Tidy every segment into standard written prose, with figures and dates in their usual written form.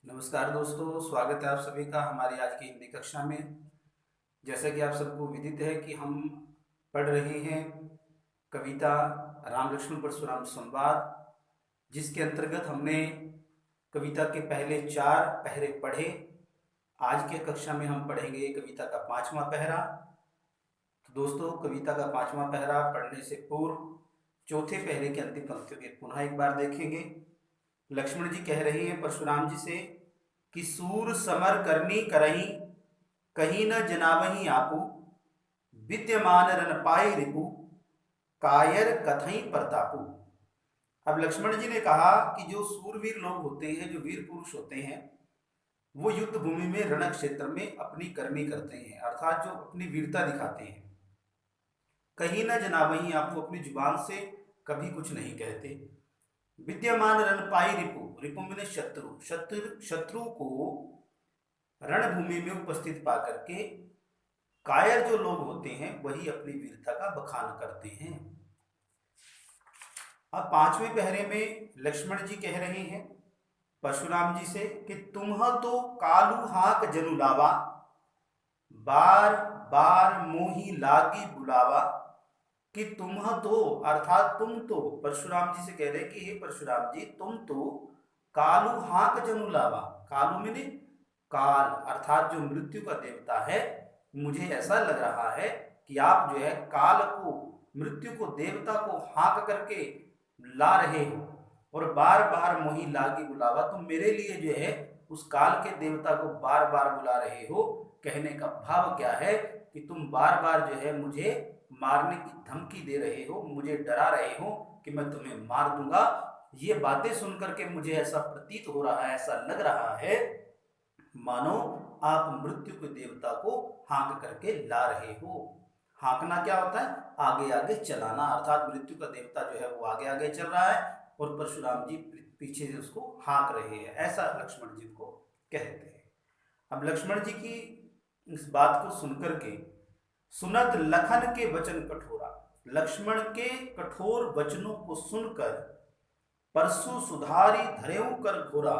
नमस्कार दोस्तों, स्वागत है आप सभी का हमारी आज की हिंदी कक्षा में। जैसा कि आप सबको विदित है कि हम पढ़ रहे हैं कविता राम लक्ष्मण परशुराम संवाद, जिसके अंतर्गत हमने कविता के पहले 4 पहरे पढ़े। आज के कक्षा में हम पढ़ेंगे कविता का 5वां पहरा। तो दोस्तों, कविता का 5वां पहरा पढ़ने से पूर्व चौथे पहरे की अंतिम पंक्तियों के पुनः एक बार देखेंगे। लक्ष्मण जी कह रहे हैं परशुराम जी से कि सूर समर करनी करही, कहीं न जनावही आपू, विद्यमान रन पाई रिपु, कायर कथई प्रतापू। अब लक्ष्मण जी ने कहा कि जो सूरवीर लोग होते हैं, जो वीर पुरुष होते हैं, वो युद्ध भूमि में रण क्षेत्र में अपनी करनी करते हैं, अर्थात जो अपनी वीरता दिखाते हैं। कहीं न जनावही आपू, अपनी जुबान से कभी कुछ नहीं कहते। विद्यमान रन पाई रिपु, रिपु मैंने शत्रु, शत्रु को रणभूमि में उपस्थित पा करके कायर जो लोग होते हैं वही अपनी वीरता का बखान करते हैं। अब 5वें पहरे में लक्ष्मण जी कह रहे हैं परशुराम जी से कि तुम्ह तो कालू हाक जनुलावा, बार बार मोही लागी बुलावा। कि तुम्ह तो अर्थात तुम तो, परशुराम जी से कह रहे कि हे परशुराम जी, तुम तो कालू हाक जनुलावा, कालू मैंने काल अर्थात जो मृत्यु का देवता है, मुझे ऐसा लग रहा है कि आप जो है काल को, मृत्यु को, देवता को हाँक करके ला रहे हो और बार बार मोही लागी बुलावा, तुम मेरे लिए जो है उस काल के देवता को बार बार बुला रहे हो। कहने का भाव क्या है कि तुम बार बार जो है मुझे मारने की धमकी दे रहे हो, मुझे डरा रहे हो कि मैं तुम्हें मार दूंगा। ये बातें सुनकर के मुझे ऐसा प्रतीत हो रहा है, ऐसा लग रहा है मानो आप मृत्यु के देवता को हाँक करके ला रहे हो। हाँकना क्या होता है? आगे आगे चलाना, अर्थात मृत्यु का देवता जो है वो आगे आगे चल रहा है और परशुराम जी पीछे से उसको हाँक रहे हैं, ऐसा लक्ष्मण जी को कहते हैं। अब लक्ष्मण जी की इस बात को सुनकर के सुनत लखन के वचन कठोरा, लक्ष्मण के कठोर वचनों को सुनकर परसु सुधारी धरेऊ कर घोरा,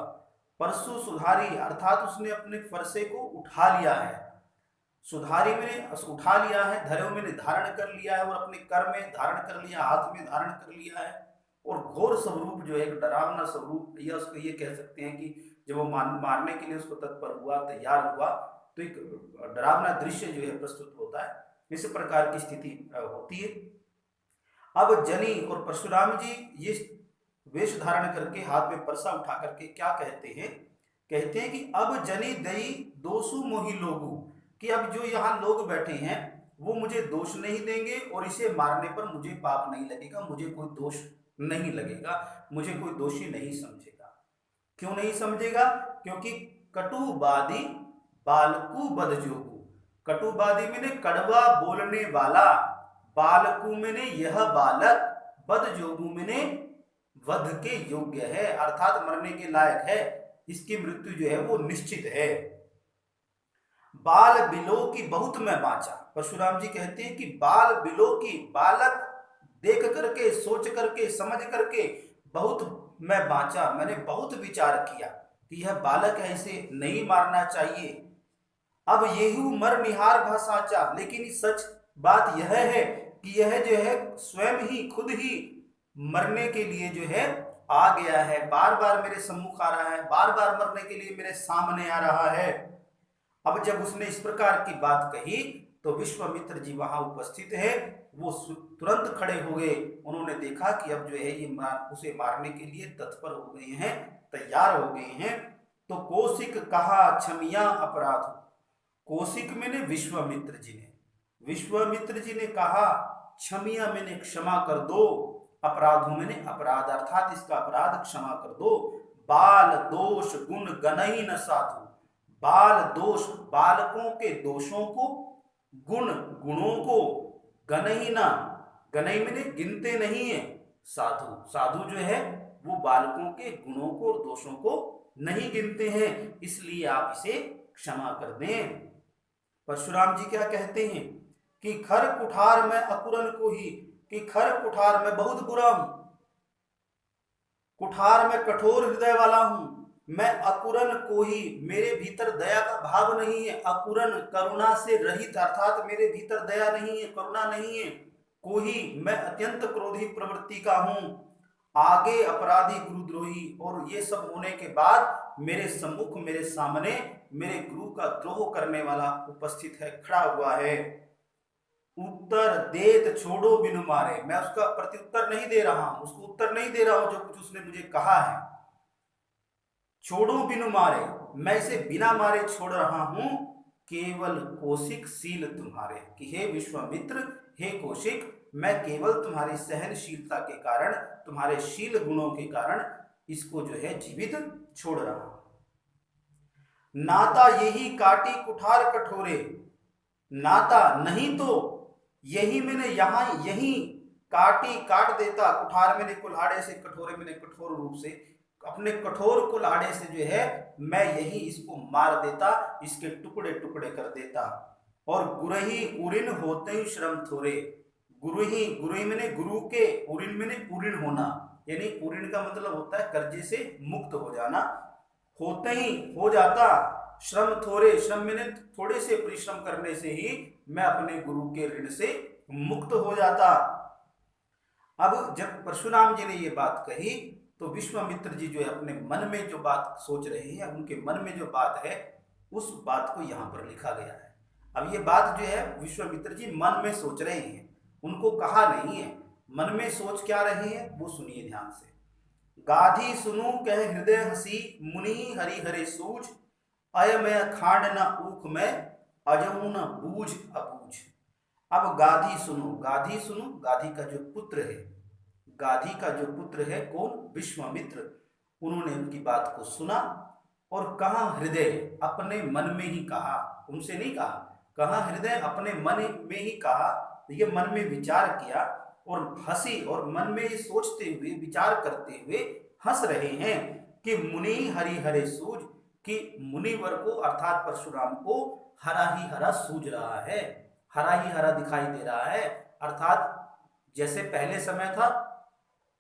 परसु सुधारी अर्थात उसने अपने फरसे को उठा लिया है, सुधारी मैंने उठा लिया है, धरेऊ मैंने धारण कर लिया है और अपने कर में धारण कर लिया, हाथ में धारण कर लिया है। और घोर स्वरूप जो है, एक डरावना स्वरूप, या उसको ये कह सकते हैं कि जब वो मारने के लिए उसको तत्पर हुआ, तैयार हुआ, तो एक डरावना दृश्य जो है प्रस्तुत होता है। इस प्रकार की स्थिति होती है। अब जनी और परशुराम जी ये वेश धारण करके हाथ में परसा उठा करके क्या कहते हैं? कहते हैं कि अब जनी दई दोषु मोही लोगु, कि अब जो यहाँ लोग बैठे हैं वो मुझे दोष नहीं देंगे और इसे मारने पर मुझे पाप नहीं लगेगा, मुझे कोई दोष नहीं लगेगा, मुझे कोई दोषी नहीं समझेगा। क्यों नहीं समझेगा? क्योंकि कटुवादी बालकु बदजोगु, कटुवादी मैंने कड़वा बोलने वाला, बालकु मैंने यह बालक, बदजोगु मैंने वध के योग्य है, अर्थात मरने के लायक है, इसकी मृत्यु जो है वो निश्चित है। बाल बिलो की बहुत मैं बांचा, परशुराम जी कहते हैं कि बाल बिलो की, बालक देख करके, सोच करके, समझ करके बहुत मैं बांचा, मैंने बहुत विचार किया कि यह बालक है, इसे नहीं मारना चाहिए। अब येहू मर निहार भा साचा, लेकिन सच बात यह है कि यह जो है स्वयं ही, खुद ही मरने के लिए जो है आ गया है, बार बार मेरे सम्मुख आ रहा है, बार बार मरने के लिए मेरे सामने आ रहा है। अब जब उसने इस प्रकार की बात कही तो विश्वामित्र जी वहां उपस्थित है, वो तुरंत खड़े हो गए। उन्होंने देखा कि अब जो है ये उसे मारने के लिए तत्पर हो गए हैं, तैयार हो गए हैं। तो कौशिक कहा क्षमिया अपराध, कौशिक मैंने विश्वामित्र जी ने, विश्वामित्र जी ने कहा क्षमिया मैंने क्षमा कर दो, अपराधों मैंने अपराध अर्थात इसका अपराध क्षमा कर दो। बाल दोष गुण गणई न साधु, बाल दोष बालकों के दोषों को, गुण गुणों को, गणई न, गणई मैंने गिनते नहीं है, साधु साधु जो है वो बालकों के गुणों को और दोषों को नहीं गिनते हैं, इसलिए आप इसे क्षमा कर दें। परशुराम जी क्या कहते हैं कि खर कुठार में अकुरन को ही, कि खर कुठार में बहुत बुरा हूं, कुठार में कठोर हृदय वाला हूं, मैं अकुरन को ही, मेरे भीतर दया का भाव नहीं है। अकुरन करुणा से रहित, अर्थात मेरे भीतर दया नहीं है, करुणा नहीं है। को ही मैं अत्यंत क्रोधी प्रवृत्ति का हूं, आगे अपराधी गुरुद्रोही। और ये सब होने के बाद मेरे सम्मुख, मेरे सामने मेरे गुरु का द्रोह करने वाला उपस्थित है, खड़ा हुआ है। उत्तर देत छोड़ो बिनु मारे, मैं उसका प्रत्युत्तर नहीं दे रहा हूं, उसको उत्तर नहीं दे रहा हूं जो कुछ उसने मुझे कहा है। छोड़ो बिनु मारे, मैं इसे बिना मारे छोड़ रहा हूं, केवल कौशिक शील तुम्हारे। कि हे विश्वामित्र, हे कौशिक, मैं केवल तुम्हारी सहनशीलता के कारण, तुम्हारे शील गुणों के कारण इसको जो है जीवित छोड़ रहा हूं। नाता यही काटी कुठार कठोरे, नाता नहीं तो यही मैंने यहां यही काटी, काट देता। कुठार मैंने कुल्हाड़े से, कठोरे मैंने कठोर रूप से, अपने कठोर कुल्हाड़े से जो है मैं यही इसको मार देता, इसके टुकड़े टुकड़े कर देता। और गुरही उरिन होते ही श्रम थोरे, गुरुही, गुरुही मैंने गुरु के, उरिन मैंने उरिन होना, यानी उरिन का मतलब होता है कर्जे से मुक्त हो जाना। होते ही हो जाता, श्रम थोड़े, श्रम मैंने थोड़े से परिश्रम करने से ही मैं अपने गुरु के ऋण से मुक्त हो जाता। अब जब परशुराम जी ने ये बात कही तो विश्वामित्र जी जो है अपने मन में जो बात सोच रहे हैं, उनके मन में जो बात है उस बात को यहाँ पर लिखा गया है। अब ये बात जो है विश्वामित्र जी मन में सोच रहे हैं, उनको कहा नहीं है। मन में सोच क्या रहे हैं वो सुनिए ध्यान से। गाधी सुनु कह हृदय हसी, मुनि हरि हरे सूझ, अय मैं खांड न ऊख में, अजहू न बूझ अबूझ। अब गाधी सुनो, गाधी सुनो, गाधी का जो पुत्र है, गाधी का जो पुत्र है कौन, विश्वामित्र, उन्होंने उनकी बात को सुना और कहा हृदय, अपने मन में ही कहा, उनसे नहीं कहा, कहा हृदय, अपने मन में ही कहा। ये मन में विचार किया और हंसी, और मन में ये सोचते हुए, विचार करते हुए हंस रहे हैं कि मुनि हरि हरे सूझ, कि मुनिवर को अर्थात परशुराम को हरा ही हरा सूझ रहा है, हरा ही हरा दिखाई दे रहा है। अर्थात जैसे पहले समय था,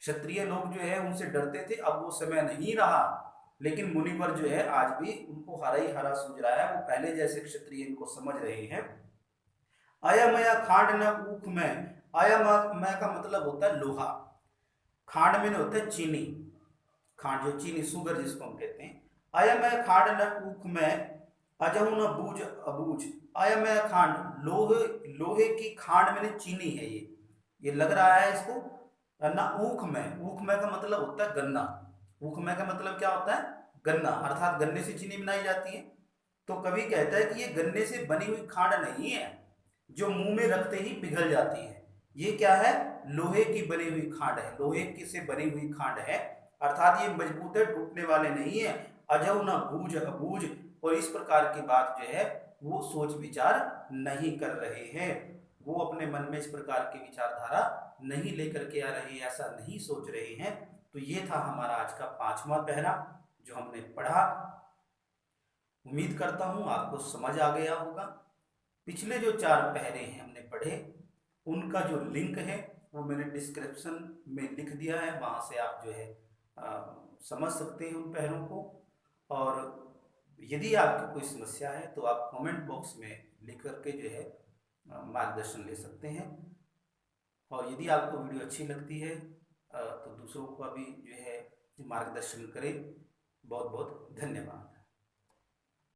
क्षत्रिय लोग जो है उनसे डरते थे, अब वो समय नहीं रहा, लेकिन मुनिवर जो है आज भी उनको हरा ही हरा सूझ रहा है, वो पहले जैसे क्षत्रिय इनको समझ रहे हैं। अयमय खांड न ऊख में, अयमय का मतलब होता है लोहा, खांड में होता है चीनी, खांड जो चीनी, सुगर जिसको हम कहते हैं। अयमय खांड न ऊख में, अजहू न बूझ अबूझ। अयमय खांड, लोहे, लोहे की खांड में चीनी है ये लग रहा है इसको ना। ऊख में, ऊख में का मतलब होता है गन्ना, ऊख में का मतलब क्या होता है, गन्ना, अर्थात गन्ने से चीनी बनाई जाती है। तो कवि कहता है कि ये गन्ने से बनी हुई खांड नहीं है जो मुंह में रखते ही पिघल जाती है। ये क्या है, लोहे की बनी हुई खांड है, लोहे की से बनी हुई खांड है, अर्थात ये मजबूत है, टूटने वाले नहीं है। अजहू न बूझ अबूझ, और इस प्रकार की बात जो है वो सोच विचार नहीं कर रहे हैं, वो अपने मन में इस प्रकार की विचारधारा नहीं लेकर के आ रहे हैं, ऐसा नहीं सोच रहे हैं। तो ये था हमारा आज का 5वां पहरा जो हमने पढ़ा। उम्मीद करता हूं आपको समझ आ गया होगा। पिछले जो 4 पहरे हैं हमने पढ़े, उनका जो लिंक है वो मैंने डिस्क्रिप्शन में लिख दिया है, वहां से आप जो है समझ सकते हैं उन पहरों को। और यदि आपकी कोई समस्या है तो आप कमेंट बॉक्स में लिख करके जो है मार्गदर्शन ले सकते हैं। और यदि आपको वीडियो अच्छी लगती है तो दूसरों को भी जो है मार्गदर्शन करें। बहुत बहुत धन्यवाद।